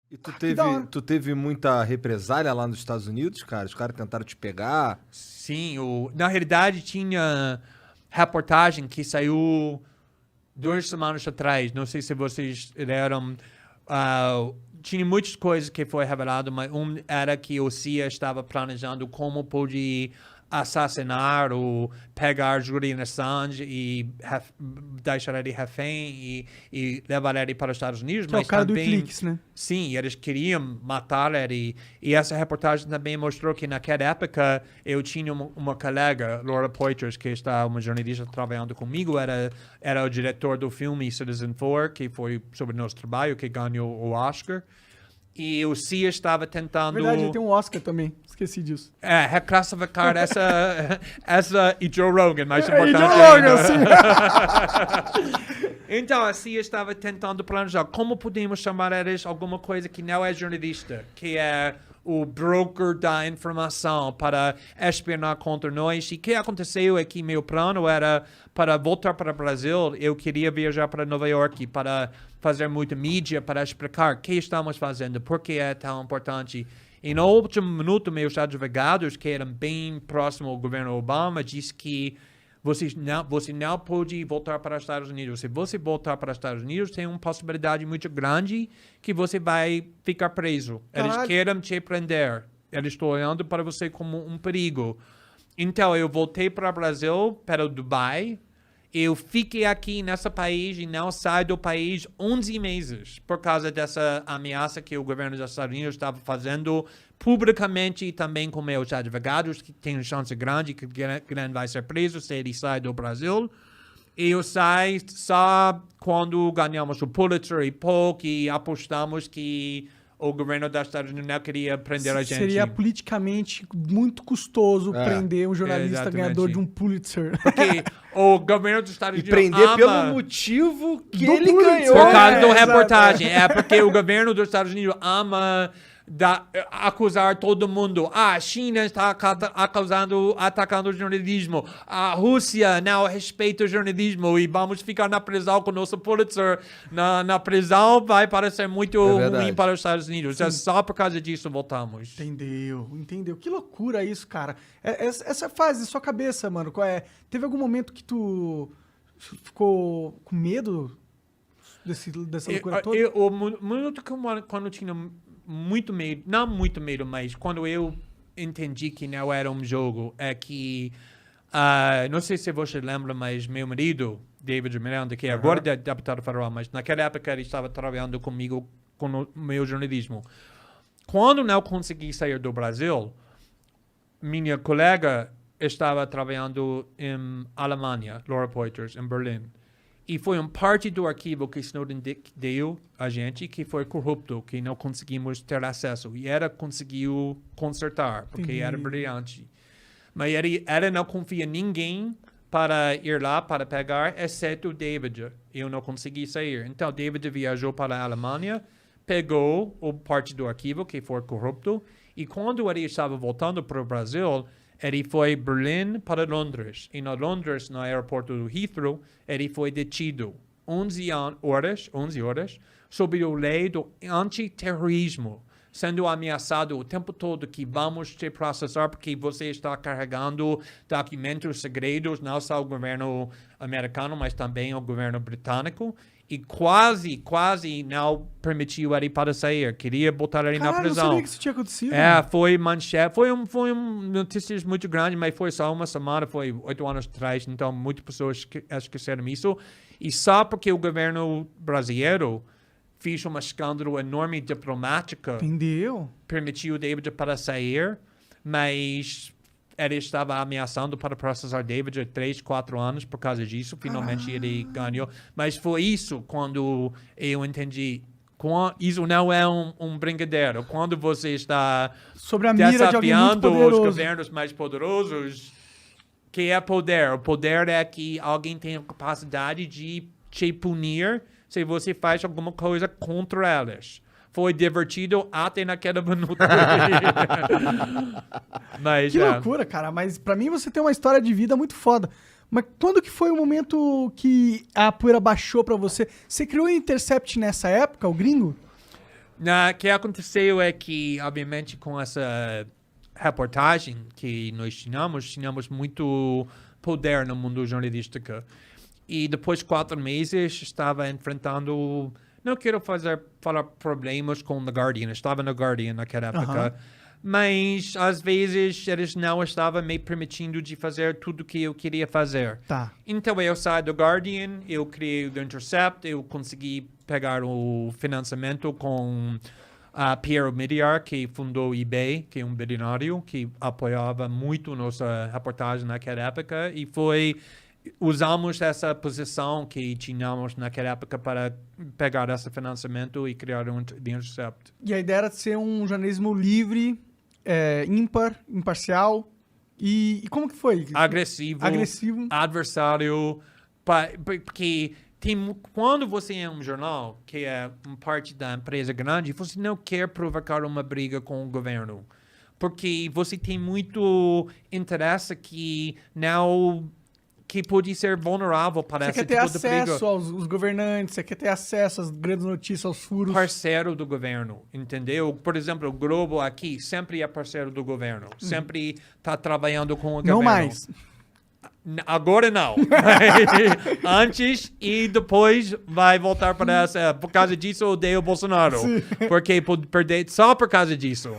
E Que da hora. tu teve muita represália lá nos Estados Unidos, cara? Os caras tentaram te pegar? Sim, na realidade tinha reportagem que saiu 2 semanas atrás. Não sei se vocês leram. Tinha muitas coisas que foi revelado, mas era que o CIA estava planejando como pode assassinar ou pegar Julian Assange e deixar ele refém e levar ele para os Estados Unidos. Que é o mas cara do também, Wikileaks, né? sim, eles queriam matar ele. E essa reportagem também mostrou que naquela época eu tinha uma colega, Laura Poitras, que está uma jornalista trabalhando comigo, era o diretor do filme Citizen4, que foi sobre nosso trabalho, que ganhou o Oscar. E o CIA estava tentando... Verdade, ele tem um Oscar também. Esqueci disso. Reclassificar essa e Joe Rogan, mais E importante Joe Rogan, ainda. Então, a CIA estava tentando planejar como podemos chamar eles alguma coisa que não é jornalista, que é o broker da informação para espionar contra nós. E o que aconteceu é que meu plano era para voltar para o Brasil, eu queria viajar para Nova York para fazer muita mídia, para explicar o que estamos fazendo, por que é tão importante. E no último minuto, meus advogados, que eram bem próximos ao governo Obama, disse que você não pode voltar para os Estados Unidos. Se você voltar para os Estados Unidos, tem uma possibilidade muito grande que você vai ficar preso. Eles Caralho. querem te prender. Eles estão olhando para você como um perigo. Então, eu voltei para o Brasil, para o Dubai. Eu fiquei aqui nesse país e não saí do país 11 meses por causa dessa ameaça que o governo dos Estados Unidos estava fazendo publicamente e também com meus advogados, que tem chance grande que Glenn vai ser preso se ele sai do Brasil. E eu saí só quando ganhamos o Pulitzer e pouco e apostamos que o governo dos Estados Unidos não queria prender a gente. Seria politicamente muito custoso prender um jornalista exatamente. ganhador de um Pulitzer. Porque o governo dos Estados E Unidos prender ama... pelo motivo que Do ele Pulitzer. ganhou. Por causa da exato. reportagem. É porque o governo dos Estados Unidos ama acusar todo mundo. A China está atacando o jornalismo. A Rússia não respeita o jornalismo e vamos ficar na prisão com o nosso Pulitzer. Na prisão vai parecer muito verdade. ruim para os Estados Unidos. É só por causa disso voltamos. Entendeu. Que loucura isso, cara. Essa fase da sua cabeça, mano, teve algum momento que tu ficou com medo dessa loucura toda? O minuto quando eu tinha muito medo, não muito medo, mas quando eu entendi que não era um jogo, é que, não sei se você lembra, mas meu marido, David Miranda, que agora é deputado federal, mas naquela época ele estava trabalhando comigo com o meu jornalismo. Quando não consegui sair do Brasil, minha colega estava trabalhando em Alemanha, Laura Poitras, em Berlim. E foi uma parte do arquivo que Snowden deu a gente que foi corrupto, que não conseguimos ter acesso. E ela conseguiu consertar, porque era brilhante. Mas ela não confia em ninguém para ir lá, para pegar, exceto o David. Eu não consegui sair. Então, David viajou para a Alemanha, pegou a parte do arquivo que foi corrupto, e quando ele estava voltando para o Brasil, ele foi de Berlim para Londres. E na Londres, no aeroporto do Heathrow, ele foi detido 11 horas, sob a lei do antiterrorismo, sendo ameaçado o tempo todo que vamos te processar porque você está carregando documentos segredos, não só o governo americano, mas também o governo britânico. E quase não permitiu ele para sair. Queria botar ele na prisão. Eu não sabia que isso tinha acontecido. Foi manchete. Foi notícias muito grande, mas foi só uma semana, foi 8 anos atrás. Então, muitas pessoas esqueceram isso. E só porque o governo brasileiro fez um escândalo enorme diplomático. Entendeu? Permitiu o David para sair, mas ele estava ameaçando para processar David há 3, 4 anos por causa disso. Finalmente ele ganhou. Mas foi isso quando eu entendi. Isso não é um brincadeira. Quando você está sobre a mira de alguém muito desafiando os poderoso. governos mais poderosos, que é poder? O poder é que alguém tem a capacidade de te punir se você faz alguma coisa contra elas. Foi divertido até naquela minuto. Mas, Que loucura, cara. Mas pra mim você tem uma história de vida muito foda. Mas quando que foi o momento que a poeira baixou pra você? Você criou o Intercept nessa época, o gringo? O que aconteceu é que, obviamente, com essa reportagem que nós tínhamos muito poder no mundo jornalístico. E depois de 4 meses, estava enfrentando... Não quero falar problemas com The Guardian. Estava no Guardian naquela época. Mas, às vezes, eles não estavam me permitindo de fazer tudo que eu queria fazer. Tá. Então, eu saí do Guardian, eu criei o The Intercept, eu consegui pegar o financiamento com Pierre Omidyar, que fundou o eBay, que é um bilionário, que apoiava muito nossa reportagem naquela época, e usamos essa posição que tínhamos naquela época para pegar esse financiamento e criar um The Intercept. E a ideia era ser um jornalismo livre, imparcial. E como que foi? Agressivo. Adversário. Porque quando você é um jornal, que é uma parte da empresa grande, você não quer provocar uma briga com o governo. Porque você tem muito interesse que pode ser vulnerável para esse tipo de briga. Você quer ter acesso aos governantes, você quer ter acesso às grandes notícias, aos furos. Parceiro do governo, entendeu? Por exemplo, o Globo aqui sempre é parceiro do governo. Sempre está trabalhando com o governo. Não mais. Agora não. Antes e depois vai voltar para essa. Por causa disso, eu odeio o Bolsonaro. Sim. Porque pode perder só por causa disso.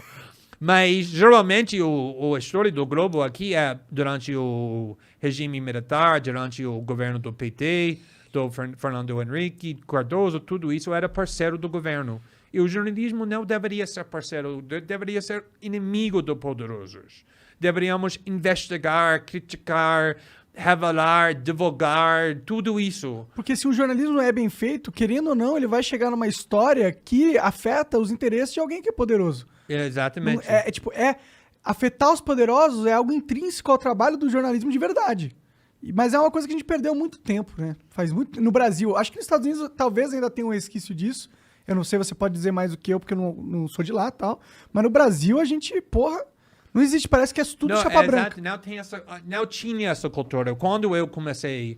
Mas, geralmente, a história do Globo aqui é durante o regime militar, durante o governo do PT, do Fernando Henrique Cardoso, tudo isso era parceiro do governo. E o jornalismo não deveria ser parceiro, deveria ser inimigo dos poderosos. Deveríamos investigar, criticar, revelar, divulgar, tudo isso. Porque se o jornalismo é bem feito, querendo ou não, ele vai chegar numa história que afeta os interesses de alguém que é poderoso. Exatamente. Afetar os poderosos é algo intrínseco ao trabalho do jornalismo de verdade. Mas é uma coisa que a gente perdeu muito tempo, né? Faz muito... No Brasil, acho que nos Estados Unidos talvez ainda tenha um resquício disso. Eu não sei, você pode dizer mais do que eu, porque eu não sou de lá e tal. Mas no Brasil, a gente, não existe, parece que é tudo chapa branca. Não tinha essa cultura. Quando eu comecei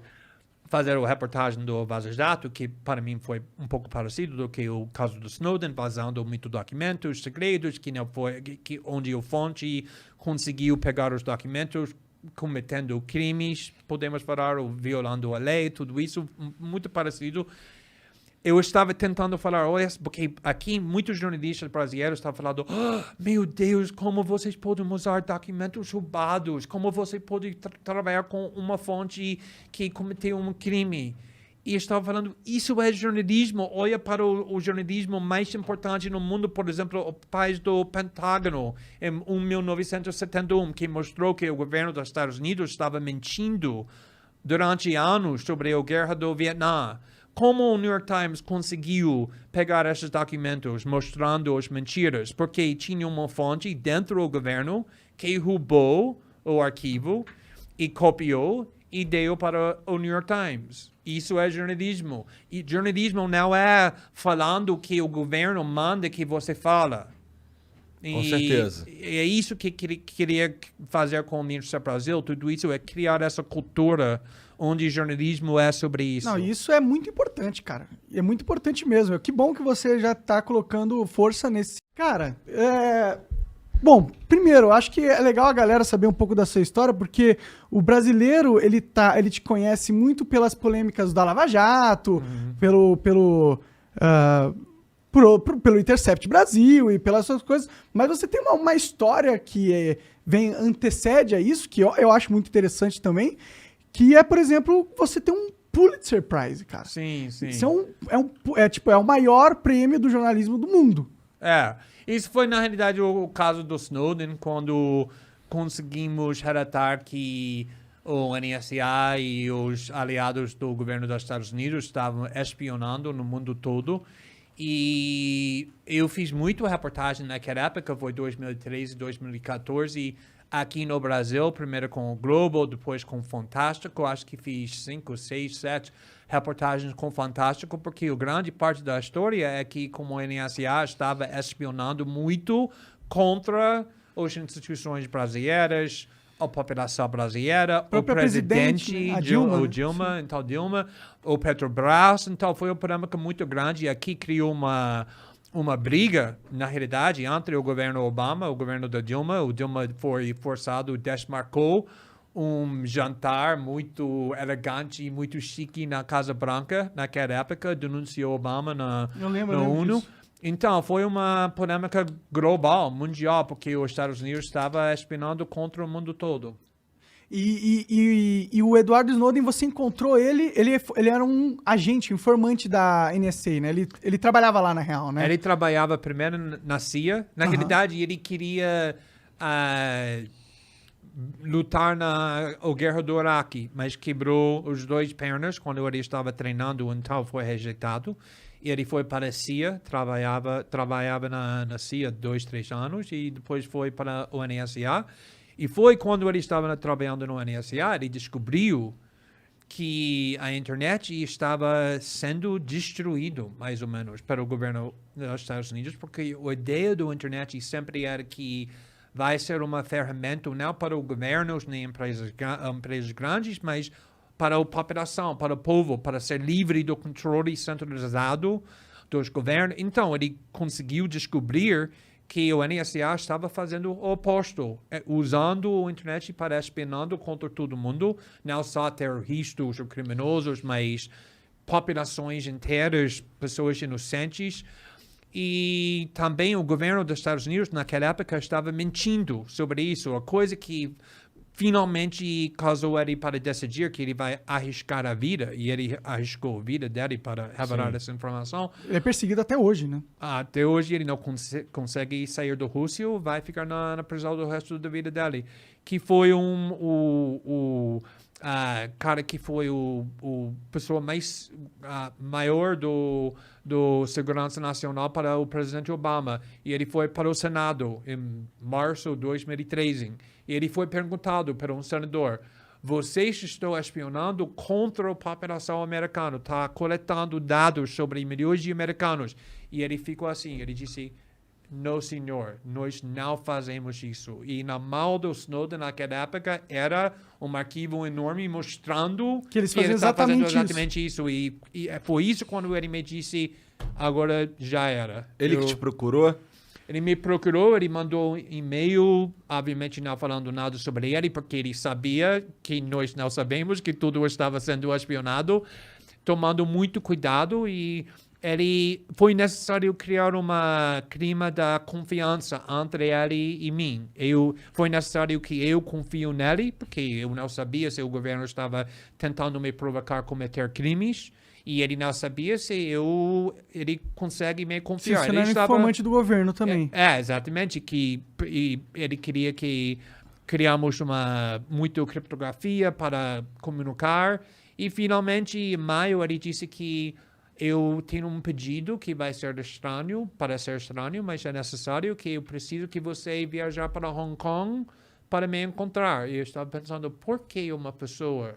fazer a reportagem do Vaza Jato, que para mim foi um pouco parecido do que o caso do Snowden, vazando muitos documentos segredos, onde a fonte conseguiu pegar os documentos cometendo crimes, podemos falar, ou violando a lei, tudo isso, muito parecido. Eu estava tentando falar, olha, porque aqui muitos jornalistas brasileiros estavam falando, meu Deus, como vocês podem usar documentos roubados, como você pode trabalhar com uma fonte que cometeu um crime. E eu estava falando, isso é jornalismo, olha para o jornalismo mais importante no mundo, por exemplo, o país do Pentágono, em 1971, que mostrou que o governo dos Estados Unidos estava mentindo durante anos sobre a guerra do Vietnã. Como o New York Times conseguiu pegar esses documentos mostrando as mentiras? Porque tinha uma fonte dentro do governo que roubou o arquivo e copiou e deu para o New York Times. Isso é jornalismo. E jornalismo não é falando que o governo manda que você fala. Com certeza. É isso que queria fazer com o Intercept Brasil. Tudo isso é criar essa cultura onde jornalismo é sobre isso. Não, isso é muito importante, cara. É muito importante mesmo. Que bom que você já tá colocando força nesse... Cara, Bom, primeiro, eu acho que é legal a galera saber um pouco da sua história, porque o brasileiro, ele te conhece muito pelas polêmicas da Lava Jato, pelo Intercept Brasil e pelas suas coisas, mas você tem uma história que antecede a isso, que eu acho muito interessante também, que é, por exemplo, você ter um Pulitzer Prize, cara. Sim, sim. Isso é o maior prêmio do jornalismo do mundo. Isso foi, na realidade, o caso do Snowden, quando conseguimos relatar que o NSA e os aliados do governo dos Estados Unidos estavam espionando no mundo todo. E eu fiz muito reportagem naquela época, foi 2013, 2014, aqui no Brasil, primeiro com o Globo, depois com o Fantástico. Acho que fiz 5, 6, 7 reportagens com o Fantástico, porque a grande parte da história é que como o NSA estava espionando muito contra as instituições brasileiras, a população brasileira, o presidente, Dilma, Dilma, o Petrobras. Então, foi uma polêmica muito grande e aqui criou uma uma briga, na realidade, entre o governo Obama e o governo da Dilma. O Dilma foi forçado, desmarcou um jantar muito elegante e muito chique na Casa Branca, naquela época, denunciou Obama na ONU. Disso. Então, foi uma polêmica global, mundial, porque os Estados Unidos estava espionando contra o mundo todo. E o Edward Snowden, você encontrou ele era um agente, informante da NSA, né? Ele trabalhava lá, na real, né? Ele trabalhava primeiro na CIA. Na realidade, ele queria lutar na guerra do Iraque, mas quebrou os dois pernas quando ele estava treinando, então foi rejeitado. E ele foi para a CIA, trabalhava na CIA 2-3 anos e depois foi para o NSA. E foi quando ele estava trabalhando no NSA, ele descobriu que a internet estava sendo destruído, mais ou menos, para o governo dos Estados Unidos, porque a ideia da internet sempre era que vai ser uma ferramenta não para os governos nem empresas grandes, mas para a população, para o povo, para ser livre do controle centralizado dos governos. Então, ele conseguiu descobrir que o NSA estava fazendo o oposto, usando a internet para espionando contra todo mundo, não só terroristas ou criminosos, mas populações inteiras, pessoas inocentes. E também o governo dos Estados Unidos, naquela época, estava mentindo sobre isso, a coisa que finalmente causou ele para decidir que ele vai arriscar a vida, e ele arriscou a vida dele para revelar essa informação. Ele é perseguido até hoje, né? Até hoje ele não consegue sair da Rússia, vai ficar na prisão do resto da vida dele. Que foi o cara que foi o pessoa mais maior do Segurança Nacional para o presidente Obama. E ele foi para o Senado em março de 2013. E ele foi perguntado por um senador: vocês estão espionando contra a população americana, está coletando dados sobre milhões de americanos. E ele ficou assim, ele disse: não, senhor, nós não fazemos isso. E na mão do Snowden naquela época era um arquivo enorme mostrando que eles faziam ele está fazendo exatamente exatamente isso. E foi isso quando ele me disse: agora já era. Ele que te procurou? Ele me procurou, ele mandou um e-mail, obviamente não falando nada sobre ele, porque ele sabia que nós não sabemos que tudo estava sendo espionado, tomando muito cuidado, e foi necessário criar uma clima da confiança entre ele e mim. Foi necessário que eu confio nele, porque eu não sabia se o governo estava tentando me provocar a cometer crimes. E ele não sabia se ele consegue me confiar. Ele era informante do governo também. Exatamente. E ele queria que criamos muita criptografia para comunicar. E finalmente, em maio, ele disse que eu tenho um pedido que vai ser estranho, parece estranho, mas é necessário, que eu preciso que você viajar para Hong Kong para me encontrar. E eu estava pensando, por que uma pessoa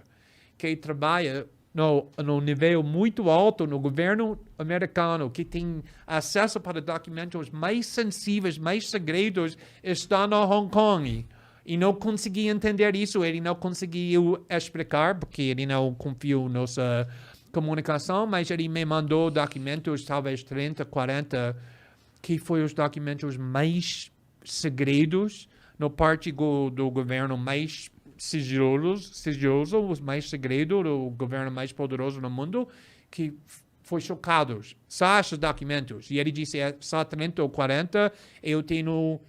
que trabalha no nível muito alto no governo americano, que tem acesso para documentos mais sensíveis, mais segredos, está no Hong Kong? E não consegui entender isso, ele não conseguiu explicar, porque ele não confiou na nossa comunicação, mas ele me mandou documentos, talvez 30, 40, que foi os documentos mais segredos, no parte do governo mais sigiloso, os mais segredo do governo mais poderoso no mundo, que foi chocados. Só esses documentos. E ele disse, só 30 ou 40, eu tenho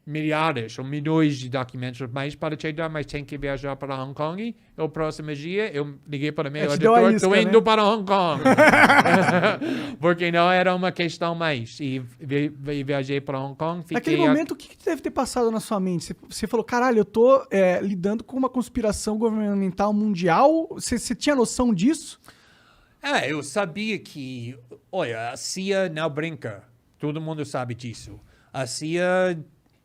milhares ou milhões de documentos mais para te dar, mas tem que viajar para Hong Kong. E o próximo dia, eu liguei para meu editor, estou indo para Hong Kong. Porque não era uma questão mais. E viajei para Hong Kong. Naquele momento, o que deve ter passado na sua mente? Você falou, caralho, eu tô lidando com uma conspiração governamental mundial. Você tinha noção disso? Eu sabia que, olha, a CIA não brinca. Todo mundo sabe disso. A CIA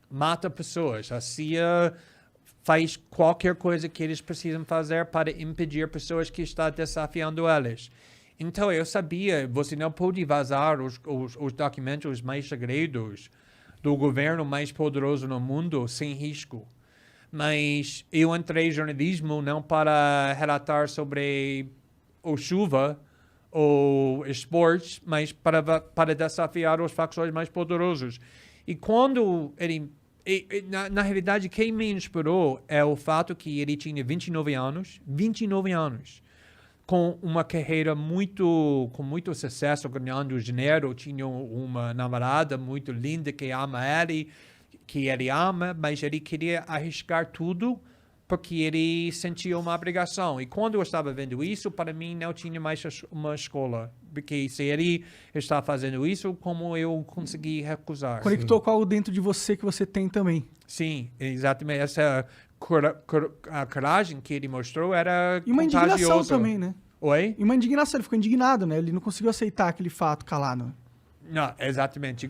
mata pessoas. A CIA faz qualquer coisa que eles precisam fazer para impedir pessoas que estão desafiando eles. Então, eu sabia, você não pode vazar os documentos mais segredos do governo mais poderoso no mundo sem risco. Mas eu entrei em jornalismo não para relatar sobre a chuva ou esportes, mas para desafiar os facções mais poderosos. E quando ele... na realidade, quem me inspirou é o fato que ele tinha 29 anos, com uma carreira com muito sucesso, ganhando dinheiro, tinha uma namorada muito linda que ama ele, que ele ama, mas ele queria arriscar tudo porque ele sentia uma obrigação. E quando eu estava vendo isso, para mim não tinha mais uma escola. Porque se ele está fazendo isso, como eu consegui recusar? Conectou com algo dentro de você que você tem também. Sim, exatamente. Essa a coragem que ele mostrou era E uma indignação contagiosa. também, né? Oi? E uma indignação, ele ficou indignado, né? Ele não conseguiu aceitar aquele fato calado. Não, exatamente.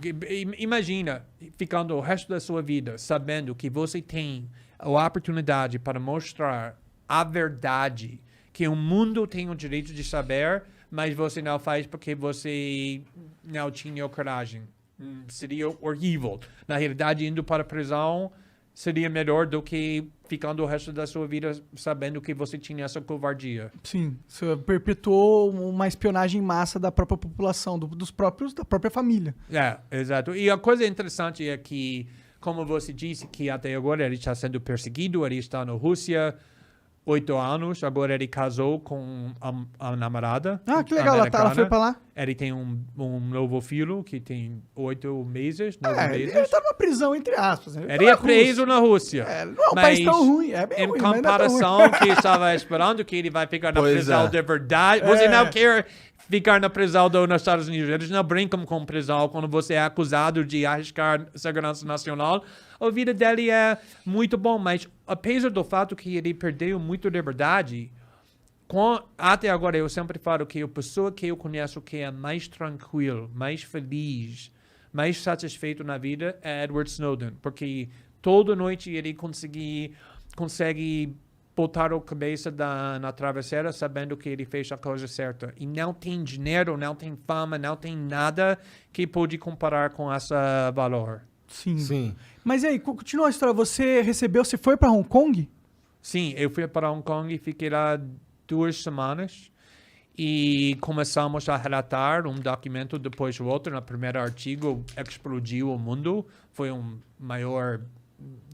Imagina ficando o resto da sua vida sabendo que você tem a oportunidade para mostrar a verdade, que o mundo tem o direito de saber, mas você não faz porque você não tinha coragem. Seria horrível. Na realidade, indo para a prisão seria melhor do que ficando o resto da sua vida sabendo que você tinha essa covardia. Sim, você perpetuou uma espionagem em massa da própria população, da própria família. É, exato. E a coisa interessante é que, como você disse, que até agora ele está sendo perseguido, ele está na Rússia 8 anos, agora ele casou com a namorada. Ah, que legal, ela foi pra lá. Ele tem um novo filho que tem 8 meses, 9 Ele meses. tá numa prisão, entre aspas. Né? Ele é preso na Rússia. Não é um país tão ruim, é bem em ruim, mas não é tão comparação ruim. que estava esperando que ele vai ficar na Pois prisão é. de verdade. Você não quer ficar na prisão nos Estados Unidos. Eles não brincam com prisão quando você é acusado de arriscar segurança nacional. A vida dele é muito bom, mas apesar do fato que ele perdeu muito liberdade, até agora eu sempre falo que a pessoa que eu conheço que é mais tranquilo, mais feliz, mais satisfeito na vida é Edward Snowden, porque toda noite ele consegue botar a cabeça na travesseira sabendo que ele fez a coisa certa. E não tem dinheiro, não tem fama, não tem nada que pode comparar com esse valor. Sim. Mas e aí, continua a história. Você foi pra Hong Kong? Sim, eu fui para Hong Kong e fiquei lá 2 semanas. E começamos a relatar um documento depois do outro. No primeiro artigo, explodiu o mundo. Foi maior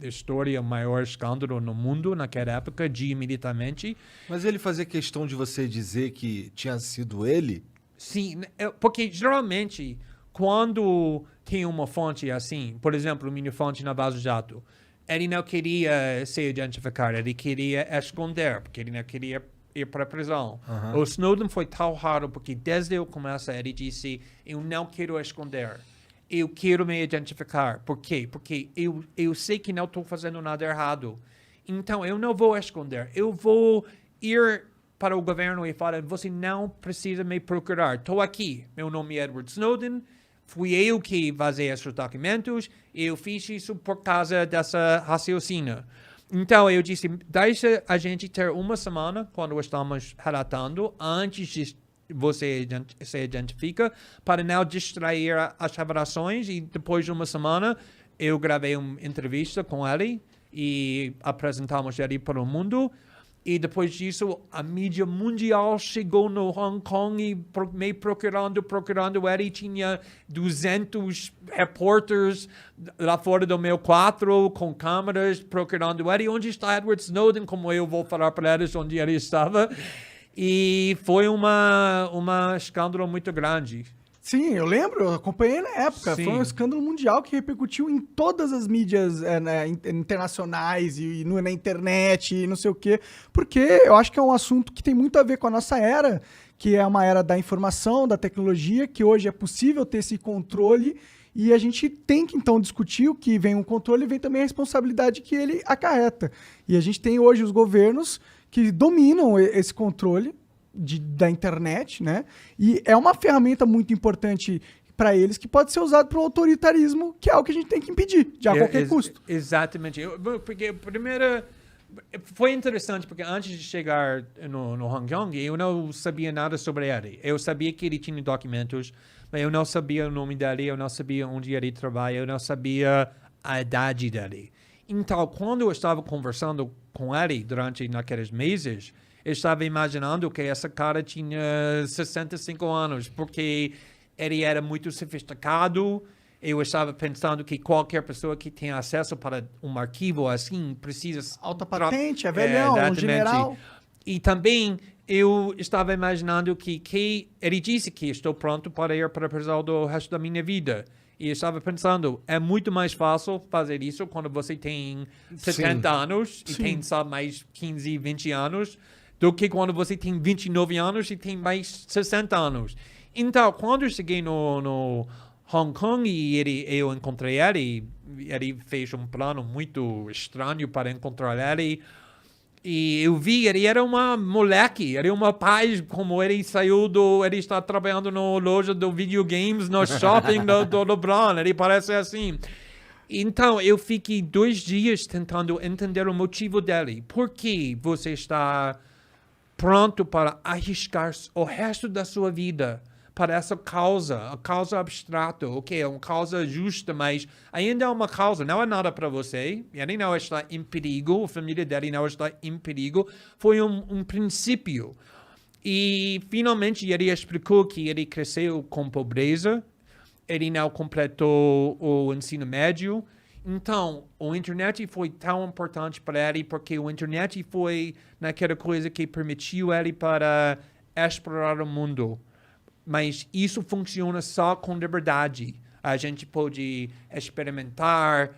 história, o maior escândalo no mundo naquela época, imediatamente. Mas ele fazia questão de você dizer que tinha sido ele? Sim, porque geralmente, quando tem uma fonte assim, por exemplo, minha fonte na Vaza Jato, ele não queria se identificar, ele queria esconder, porque ele não queria ir para a prisão. O Snowden foi tão raro, porque desde o começo ele disse, eu não quero esconder. Eu quero me identificar. Por quê? Porque eu sei que não estou fazendo nada errado. Então, eu não vou esconder. Eu vou ir para o governo e falar, você não precisa me procurar. Estou aqui. Meu nome é Edward Snowden. Fui eu que vazei esses documentos. Eu fiz isso por causa dessa raciocínio. Então, eu disse, deixa a gente ter uma semana, quando estamos relatando, antes de você se identifica, para não distrair as revelações. E depois de uma semana, eu gravei uma entrevista com ele e apresentamos ele para o mundo. E depois disso, a mídia mundial chegou no Hong Kong e me procurando ele. Tinha 200 repórteres lá fora do meu quarto com câmeras procurando ele. Onde está Edward Snowden? Como eu vou falar para eles onde ele estava. E foi um escândalo muito grande. Sim, eu lembro, eu acompanhei na época. Sim. Foi um escândalo mundial que repercutiu em todas as mídias internacionais e na internet e não sei o quê. Porque eu acho que é um assunto que tem muito a ver com a nossa era, que é uma era da informação, da tecnologia, que hoje é possível ter esse controle. E a gente tem que, então, discutir o que vem o controle e vem também a responsabilidade que ele acarreta. E a gente tem hoje os governos que dominam esse controle da internet, né? E é uma ferramenta muito importante para eles que pode ser usado para o autoritarismo, que é algo que a gente tem que impedir, a qualquer custo. Exatamente. Porque primeiro foi interessante, porque antes de chegar no Hong Kong, eu não sabia nada sobre ele. Eu sabia que ele tinha documentos, mas eu não sabia o nome dele, eu não sabia onde ele trabalha, eu não sabia a idade dele. Então, quando eu estava conversando com ele durante naqueles meses, eu estava imaginando que essa cara tinha 65 anos, porque ele era muito sofisticado. Eu estava pensando que qualquer pessoa que tenha acesso para um arquivo assim precisa... Alta patente, é velhão, um general. E também eu estava imaginando que ele disse que estou pronto para ir para a prisão do resto da minha vida. E eu estava pensando, é muito mais fácil fazer isso quando você tem 70 anos e tem só mais 15, 20 anos, do que quando você tem 29 anos e tem mais 60 anos. Então, quando eu cheguei no Hong Kong e eu encontrei ele fez um plano muito estranho para encontrar ele. E eu vi, ele era uma moleque, ele era uma paz, como ele ele está trabalhando na loja de videogames, no shopping do LeBron, ele parece assim. Então, eu fiquei 2 dias tentando entender o motivo dele. Por que você está pronto para arriscar o resto da sua vida para essa causa, a causa abstrata, ok, é uma causa justa, mas ainda é uma causa, não é nada para você, ele não está em perigo, a família dele não está em perigo, foi um princípio. E, finalmente, ele explicou que ele cresceu com pobreza, ele não completou o ensino médio, então, a internet foi tão importante para ele, porque a internet foi naquela coisa que permitiu ele para explorar o mundo. Mas isso funciona só com liberdade. A gente pode experimentar,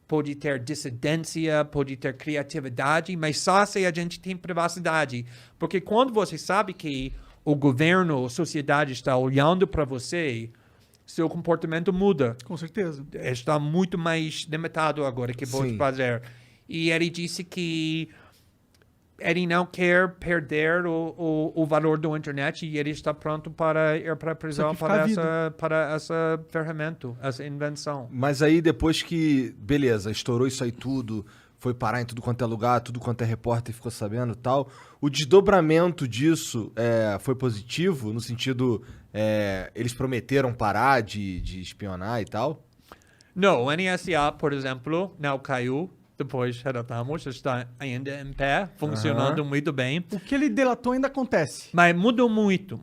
pode ter dissidência, pode ter criatividade, mas só se a gente tem privacidade. Porque quando você sabe que o governo, a sociedade está olhando para você, seu comportamento muda. Com certeza. Está muito mais limitado agora que pode fazer. E ele disse que ele não quer perder o valor da internet e ele está pronto para ir para a prisão para essa ferramenta, essa invenção. Mas aí depois que, beleza, estourou isso aí tudo, foi parar em tudo quanto é lugar, tudo quanto é repórter ficou sabendo e tal, o desdobramento disso foi positivo, no sentido, eles prometeram parar de espionar e tal? Não, o NSA, por exemplo, não caiu. Depois relatamos, está ainda em pé, funcionando muito bem. O que ele delatou ainda acontece. Mas mudou muito.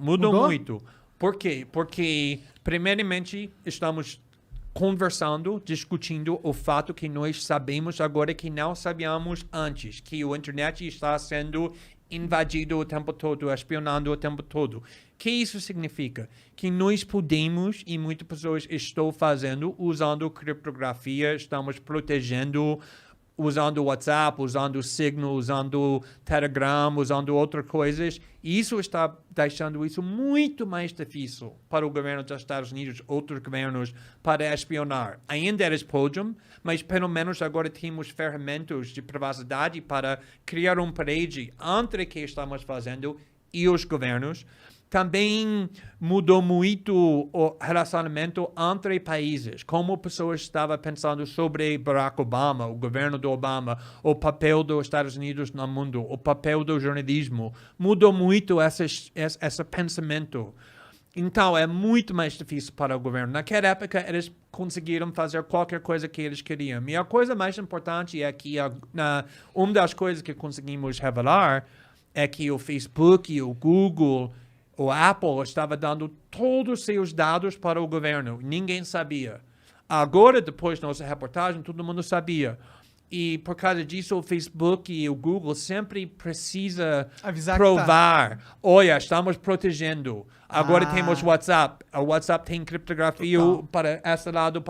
Por quê? Porque, primeiramente, estamos conversando, discutindo o fato que nós sabemos agora que não sabíamos antes, que a internet está sendo invadido o tempo todo, espionando o tempo todo. O que isso significa? Que nós podemos, e muitas pessoas estão fazendo, usando criptografia, estamos protegendo, usando WhatsApp, usando Signal, usando Telegram, usando outras coisas. E isso está deixando isso muito mais difícil para o governo dos Estados Unidos, outros governos, para espionar. Ainda eles podem, mas pelo menos agora temos ferramentas de privacidade para criar parede entre o que estamos fazendo e os governos. Também mudou muito o relacionamento entre países, como pessoas estavam pensando sobre Barack Obama, o governo do Obama, o papel dos Estados Unidos no mundo, o papel do jornalismo. Mudou muito esse pensamento. Então, é muito mais difícil para o governo. Naquela época, eles conseguiram fazer qualquer coisa que eles queriam. E a coisa mais importante é que uma das coisas que conseguimos revelar é que o Facebook e o Google, o Apple estava dando todos os seus dados para o governo. Ninguém sabia. Agora, depois da nossa reportagem, todo mundo sabia. E por causa disso, o Facebook e o Google sempre precisa provar. Olha, estamos protegendo. Agora temos WhatsApp. O WhatsApp tem criptografia para esse lado.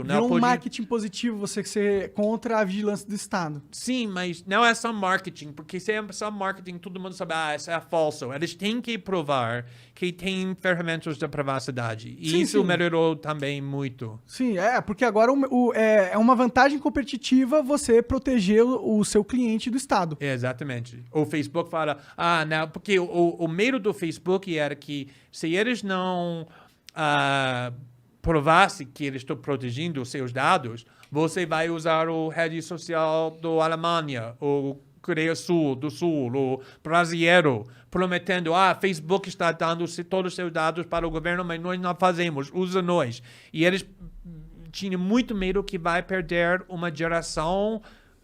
Virou um marketing positivo você ser contra a vigilância do Estado. Sim, mas não é só marketing, porque se é só marketing, todo mundo sabe, isso é falso. Eles têm que provar que tem ferramentas de privacidade. E isso melhorou também muito. Sim, porque agora é uma vantagem competitiva você proteger o seu cliente do Estado. Exatamente. O Facebook fala, não, porque o medo do Facebook era que se eles não provassem que eles estão protegendo os seus dados, você vai usar a rede social da Alemanha, o Coreia do Sul, o brasileiro, prometendo, Facebook está dando todos os seus dados para o governo, mas nós não fazemos, usa nós. E eles tinham muito medo que vai perder uma geração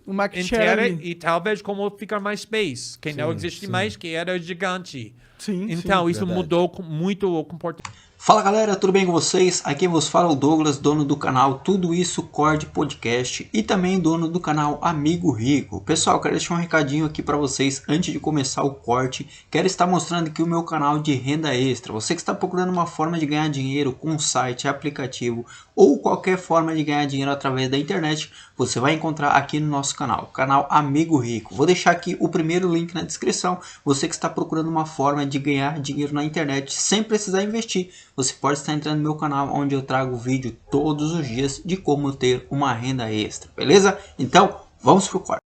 O market share inteira ali. e talvez como ficar mais space, que não existe mais, que era gigante. Sim, Então, isso verdade. mudou muito o comportamento. Fala galera, tudo bem com vocês? Aqui quem vos fala é o Douglas, dono do canal Tudo Isso Cord Podcast e também dono do canal Amigo Rico. Pessoal, quero deixar um recadinho aqui para vocês antes de começar o corte. Quero estar mostrando aqui o meu canal de renda extra. Você que está procurando uma forma de ganhar dinheiro com site, aplicativo ou qualquer forma de ganhar dinheiro através da internet, você vai encontrar aqui no nosso canal, canal Amigo Rico. Vou deixar aqui o primeiro link na descrição. Você que está procurando uma forma de ganhar dinheiro na internet sem precisar investir, você pode estar entrando no meu canal, onde eu trago vídeo todos os dias de como ter uma renda extra, beleza? Então, vamos pro corte.